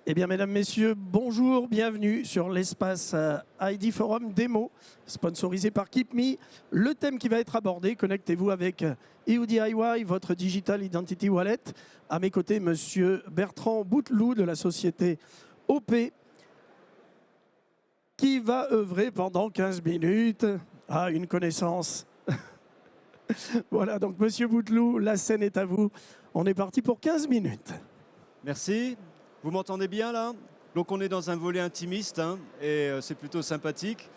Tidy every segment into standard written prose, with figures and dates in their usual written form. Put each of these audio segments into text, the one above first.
Eh bien, mesdames, messieurs, bonjour, bienvenue sur l'espace ID Forum Démo, sponsorisé par KeepMe. Le thème qui va être abordé, connectez-vous avec EUDIY, votre Digital Identity Wallet. À mes côtés, monsieur Bertrand Bouteloup de la société OP, qui va œuvrer pendant 15 minutes à une connaissance. Voilà, donc monsieur Bouteloup, la scène est à vous. On est parti pour 15 minutes. Merci. Vous m'entendez bien là? Donc on est dans un volet intimiste et c'est plutôt sympathique.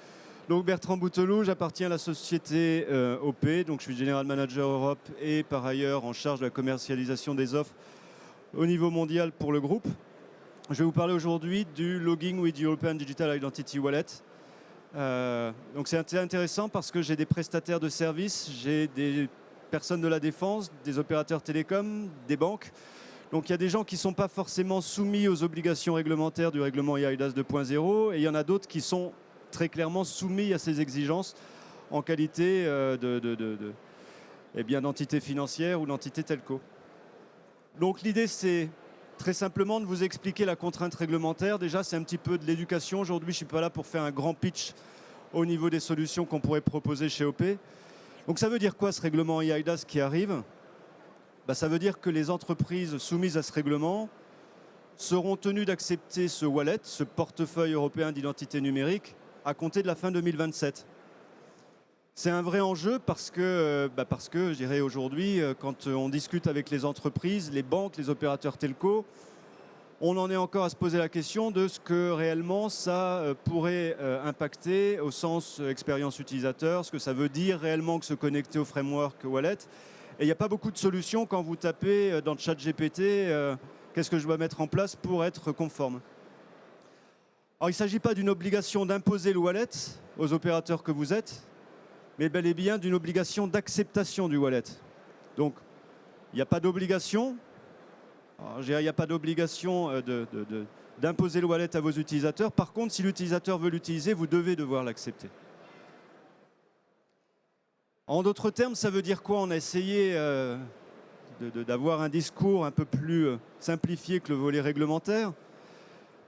Donc Bertrand Bouteloup, j'appartiens à la société OP, donc je suis General Manager Europe et par ailleurs en charge de la commercialisation des offres au niveau mondial pour le groupe. Je vais vous parler aujourd'hui du Logging with European Digital Identity Wallet. Donc c'est intéressant parce que j'ai des prestataires de services, j'ai des personnes de la défense, des opérateurs télécoms, des banques. Donc il y a des gens qui ne sont pas forcément soumis aux obligations réglementaires du règlement eIDAS 2.0 et il y en a d'autres qui sont très clairement soumis à ces exigences en qualité d'entité financière ou d'entité telco. Donc l'idée c'est très simplement de vous expliquer la contrainte réglementaire. Déjà c'est un petit peu de l'éducation. Aujourd'hui je ne suis pas là pour faire un grand pitch au niveau des solutions qu'on pourrait proposer chez OP. Donc ça veut dire quoi ce règlement eIDAS qui arrive ? Ça veut dire que les entreprises soumises à ce règlement seront tenues d'accepter ce wallet, ce portefeuille européen d'identité numérique, à compter de la fin 2027. C'est un vrai enjeu parce que je dirais aujourd'hui, quand on discute avec les entreprises, les banques, les opérateurs telco, on en est encore à se poser la question de ce que réellement ça pourrait impacter au sens expérience utilisateur, ce que ça veut dire réellement que se connecter au framework wallet. Et il n'y a pas beaucoup de solutions quand vous tapez dans le chat GPT qu'est-ce que je dois mettre en place pour être conforme. Alors il ne s'agit pas d'une obligation d'imposer le wallet aux opérateurs que vous êtes, mais bel et bien d'une obligation d'acceptation du wallet. Donc il n'y a pas d'obligation. Il n'y a pas d'obligation d'imposer le wallet à vos utilisateurs. Par contre, si l'utilisateur veut l'utiliser, vous devez devoir l'accepter. En d'autres termes, ça veut dire quoi? On a essayé d'avoir un discours un peu plus simplifié que le volet réglementaire.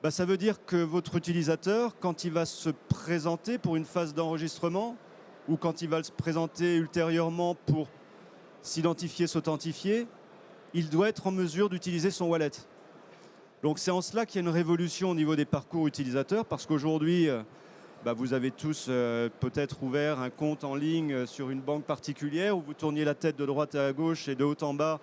Ça veut dire que votre utilisateur, quand il va se présenter pour une phase d'enregistrement ou quand il va se présenter ultérieurement pour s'identifier, s'authentifier, il doit être en mesure d'utiliser son wallet. Donc c'est en cela qu'il y a une révolution au niveau des parcours utilisateurs parce qu'aujourd'hui, vous avez tous peut-être ouvert un compte en ligne sur une banque particulière où vous tourniez la tête de droite à gauche et de haut en bas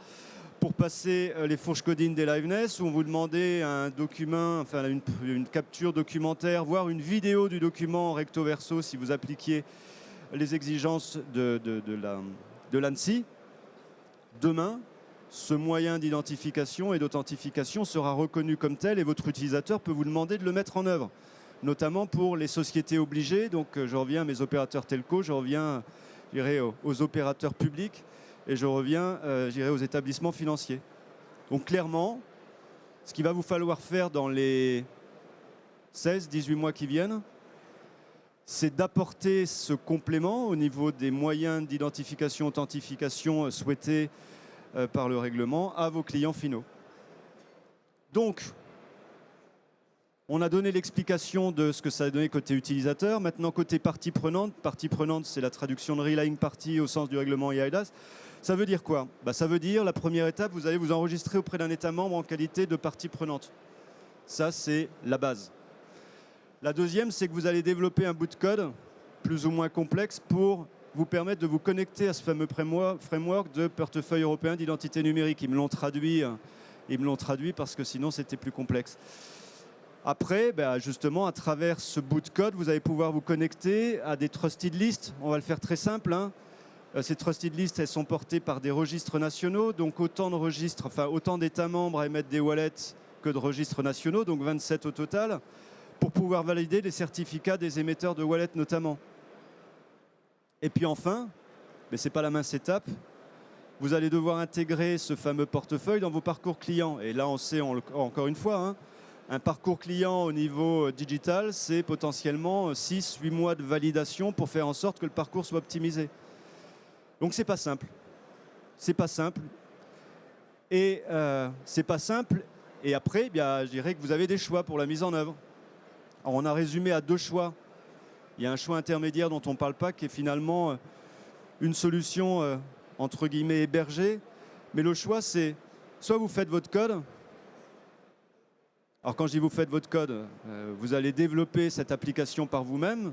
pour passer les fourches codines des liveness, où on vous demandait un document, enfin une capture documentaire, voire une vidéo du document recto verso si vous appliquiez les exigences de l'ANSSI. Demain, ce moyen d'identification et d'authentification sera reconnu comme tel et votre utilisateur peut vous demander de le mettre en œuvre, notamment pour les sociétés obligées. Donc je reviens à mes opérateurs telco, je reviens aux opérateurs publics et je reviens aux établissements financiers. Donc clairement, ce qu'il va vous falloir faire dans les 16-18 mois qui viennent, c'est d'apporter ce complément au niveau des moyens d'identification, authentification souhaités par le règlement à vos clients finaux. Donc, on a donné l'explication de ce que ça a donné côté utilisateur. Maintenant, côté partie prenante, c'est la traduction de Relying Party au sens du règlement eIDAS. Ça veut dire quoi? Ça veut dire, la première étape, vous allez vous enregistrer auprès d'un État membre en qualité de partie prenante. Ça, c'est la base. La deuxième, c'est que vous allez développer un bout de code plus ou moins complexe pour vous permettre de vous connecter à ce fameux framework de portefeuille européen d'identité numérique. Ils me l'ont traduit parce que sinon, c'était plus complexe. Après, justement, à travers ce bout de code, vous allez pouvoir vous connecter à des trusted lists. On va le faire très simple. Ces trusted lists, elles sont portées par des registres nationaux. Donc autant d'États membres à émettre des wallets que de registres nationaux, donc 27 au total, pour pouvoir valider les certificats des émetteurs de wallets notamment. Et puis enfin, mais ce n'est pas la mince étape, vous allez devoir intégrer ce fameux portefeuille dans vos parcours clients. Et là, on sait encore une fois, un parcours client au niveau digital, c'est potentiellement 6-8 mois de validation pour faire en sorte que le parcours soit optimisé. Donc c'est pas simple. C'est pas simple. Et c'est pas simple. Et après, je dirais que vous avez des choix pour la mise en œuvre. Alors, on a résumé à 2 choix. Il y a un choix intermédiaire dont on ne parle pas, qui est finalement une solution entre guillemets hébergée. Mais le choix, c'est soit vous faites votre code. Alors quand je dis vous faites votre code, vous allez développer cette application par vous-même.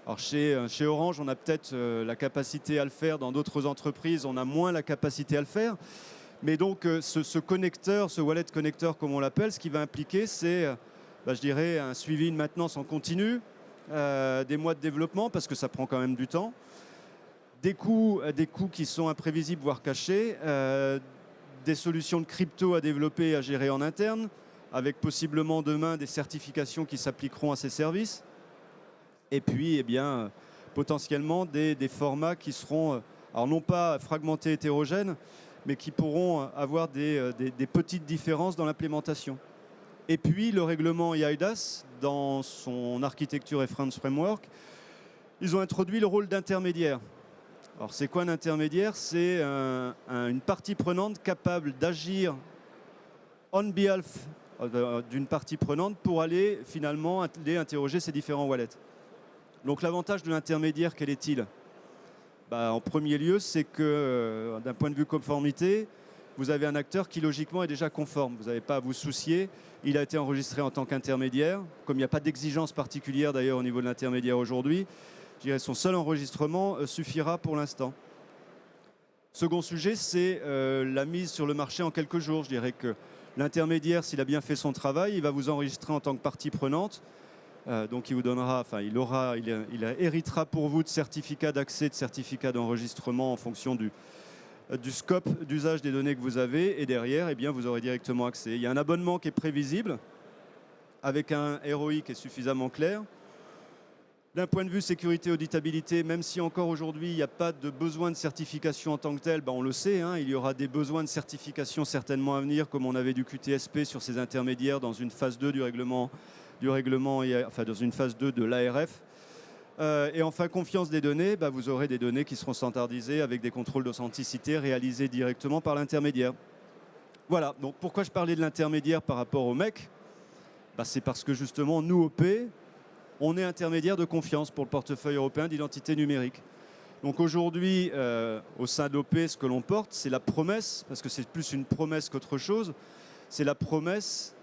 Alors chez Orange, on a peut-être la capacité à le faire. Dans d'autres entreprises, on a moins la capacité à le faire. Mais donc ce connecteur, ce wallet connecteur comme on l'appelle, ce qui va impliquer, c'est, je dirais, un suivi, une maintenance en continu, des mois de développement, parce que ça prend quand même du temps, des coûts qui sont imprévisibles, voire cachés, des solutions de crypto à développer et à gérer en interne, avec possiblement demain des certifications qui s'appliqueront à ces services. Et puis, potentiellement des formats qui seront, alors non pas fragmentés, hétérogènes, mais qui pourront avoir des petites différences dans l'implémentation. Et puis, le règlement EIDAS, dans son architecture Reference Framework, ils ont introduit le rôle d'intermédiaire. Alors, c'est quoi un intermédiaire? C'est une partie prenante capable d'agir on behalf d'une partie prenante pour aller finalement interroger ces différents wallets. Donc l'avantage de l'intermédiaire, quel est-il? En premier lieu, c'est que d'un point de vue conformité, vous avez un acteur qui logiquement est déjà conforme. Vous n'avez pas à vous soucier. Il a été enregistré en tant qu'intermédiaire. Comme il n'y a pas d'exigence particulière d'ailleurs au niveau de l'intermédiaire aujourd'hui, je dirais son seul enregistrement suffira pour l'instant. Second sujet, c'est la mise sur le marché en quelques jours. Je dirais que l'intermédiaire, s'il a bien fait son travail, il va vous enregistrer en tant que partie prenante. Donc il vous donnera, il héritera pour vous de certificats d'accès, de certificats d'enregistrement en fonction du scope d'usage des données que vous avez. Et derrière, vous aurez directement accès. Il y a un abonnement qui est prévisible, avec un ROI qui est suffisamment clair. D'un point de vue sécurité, auditabilité, même si encore aujourd'hui, il n'y a pas de besoin de certification en tant que tel, on le sait, hein, il y aura des besoins de certification certainement à venir, comme on avait du QTSP sur ces intermédiaires dans une phase 2 dans une phase 2 de l'ARF. Et enfin, confiance des données, vous aurez des données qui seront standardisées avec des contrôles d'authenticité réalisés directement par l'intermédiaire. Voilà, donc pourquoi je parlais de l'intermédiaire par rapport au MEC? C'est parce que justement, nous, OP, on est intermédiaire de confiance pour le portefeuille européen d'identité numérique. Donc aujourd'hui, au sein d'OP, ce que l'on porte, c'est la promesse, parce que c'est plus une promesse qu'autre chose, c'est la promesse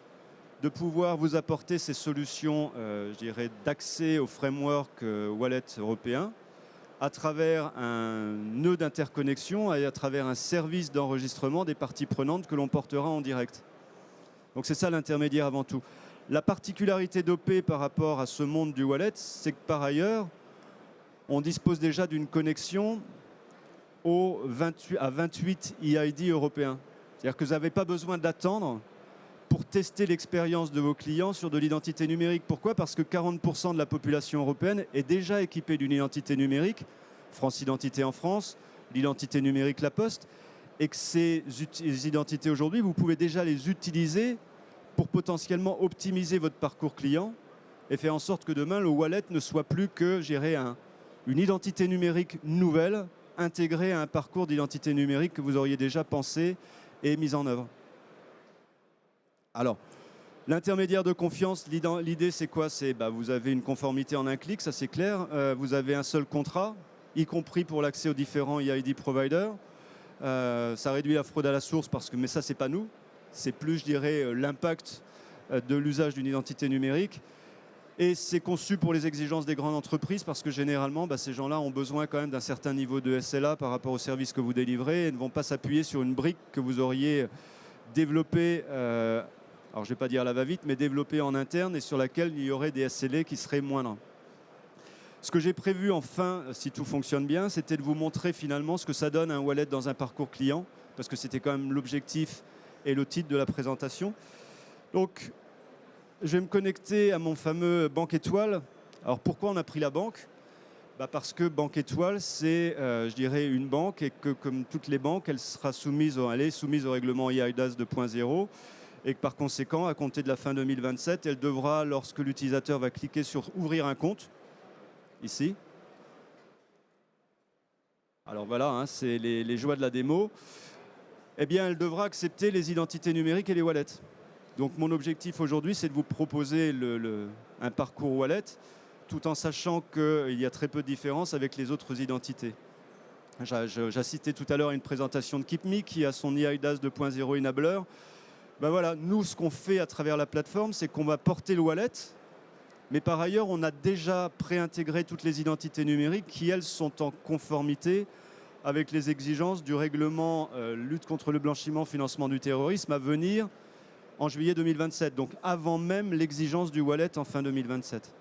de pouvoir vous apporter ces solutions, je dirais, d'accès au framework wallet européen à travers un nœud d'interconnexion et à travers un service d'enregistrement des parties prenantes que l'on portera en direct. Donc c'est ça l'intermédiaire avant tout. La particularité d'OP par rapport à ce monde du wallet, c'est que par ailleurs, on dispose déjà d'une connexion à 28 EID européens. C'est-à-dire que vous n'avez pas besoin d'attendre pour tester l'expérience de vos clients sur de l'identité numérique. Pourquoi? Parce que 40% de la population européenne est déjà équipée d'une identité numérique, France Identité en France, l'identité numérique La Poste, et que ces identités aujourd'hui, vous pouvez déjà les utiliser pour potentiellement optimiser votre parcours client et faire en sorte que demain, le wallet ne soit plus que gérer une identité numérique nouvelle intégrée à un parcours d'identité numérique que vous auriez déjà pensé et mis en œuvre. Alors, l'intermédiaire de confiance, l'idée c'est quoi? C'est vous avez une conformité en un clic, ça c'est clair. Vous avez un seul contrat, y compris pour l'accès aux différents EID providers. Ça réduit la fraude à la source, mais ça c'est pas nous. C'est plus, je dirais, l'impact de l'usage d'une identité numérique. Et c'est conçu pour les exigences des grandes entreprises parce que généralement, ces gens-là ont besoin quand même d'un certain niveau de SLA par rapport au service que vous délivrez et ne vont pas s'appuyer sur une brique que vous auriez développée, alors je ne vais pas dire à la va-vite, mais développée en interne et sur laquelle il y aurait des SLA qui seraient moindres. Ce que j'ai prévu enfin, si tout fonctionne bien, c'était de vous montrer finalement ce que ça donne un wallet dans un parcours client, parce que c'était quand même l'objectif et le titre de la présentation. Donc, je vais me connecter à mon fameux Banque Étoile. Alors, pourquoi on a pris la banque? Parce que Banque Étoile, c'est, je dirais, une banque et que, comme toutes les banques, elle est soumise au règlement EIDAS 2.0 et que, par conséquent, à compter de la fin 2027, elle devra, lorsque l'utilisateur va cliquer sur « Ouvrir un compte », ici. Alors voilà, hein, c'est les joies de la démo. Elle devra accepter les identités numériques et les wallets. Donc mon objectif aujourd'hui, c'est de vous proposer un parcours wallet, tout en sachant qu'il y a très peu de différence avec les autres identités. J'assistais tout à l'heure à une présentation de KeepMe qui a son eIDAS 2.0 enabler. Ben voilà, nous, ce qu'on fait à travers la plateforme, c'est qu'on va porter le wallet, mais par ailleurs, on a déjà préintégré toutes les identités numériques qui, elles, sont en conformité avec les exigences du règlement lutte contre le blanchiment, financement du terrorisme à venir en juillet 2027, donc avant même l'exigence du wallet en fin 2027.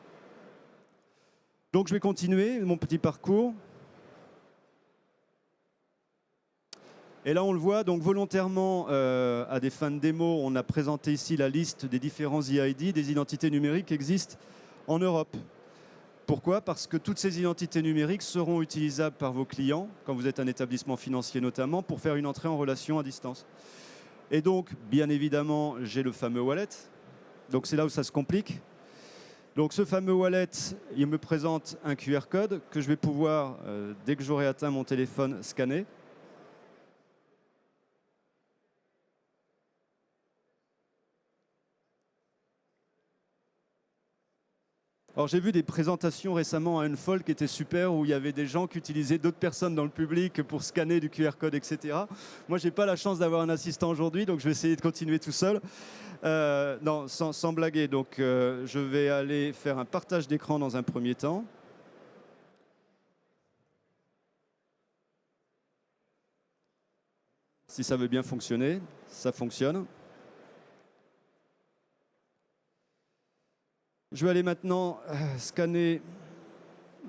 Donc je vais continuer mon petit parcours. Et là, on le voit, donc volontairement, à des fins de démo, on a présenté ici la liste des différents EID, des identités numériques qui existent en Europe. Pourquoi? Parce que toutes ces identités numériques seront utilisables par vos clients, quand vous êtes un établissement financier notamment, pour faire une entrée en relation à distance. Et donc, bien évidemment, j'ai le fameux wallet. Donc c'est là où ça se complique. Donc ce fameux wallet, il me présente un QR code que je vais pouvoir, dès que j'aurai atteint mon téléphone, scanner. Alors j'ai vu des présentations récemment à Unfold qui étaient super, où il y avait des gens qui utilisaient d'autres personnes dans le public pour scanner du QR code, etc. Moi, je n'ai pas la chance d'avoir un assistant aujourd'hui, donc je vais essayer de continuer tout seul. Non, sans blaguer. Donc je vais aller faire un partage d'écran dans un premier temps. Si ça veut bien fonctionner, ça fonctionne. Je vais aller maintenant scanner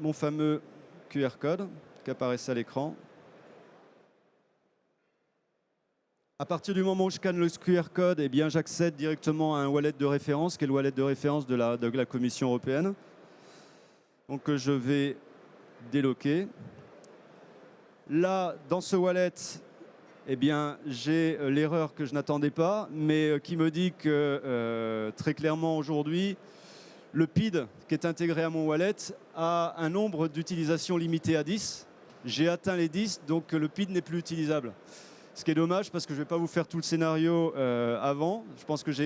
mon fameux QR code qui apparaissait à l'écran. À partir du moment où je scanne le QR code, eh bien, j'accède directement à un wallet de référence, qui est le wallet de référence de la Commission européenne. Donc je vais déloquer. Là, dans ce wallet, eh bien, j'ai l'erreur que je n'attendais pas, mais qui me dit que très clairement aujourd'hui, le PID qui est intégré à mon wallet a un nombre d'utilisations limité à 10. J'ai atteint les 10, donc le PID n'est plus utilisable. Ce qui est dommage parce que je ne vais pas vous faire tout le scénario avant. Je pense que j'ai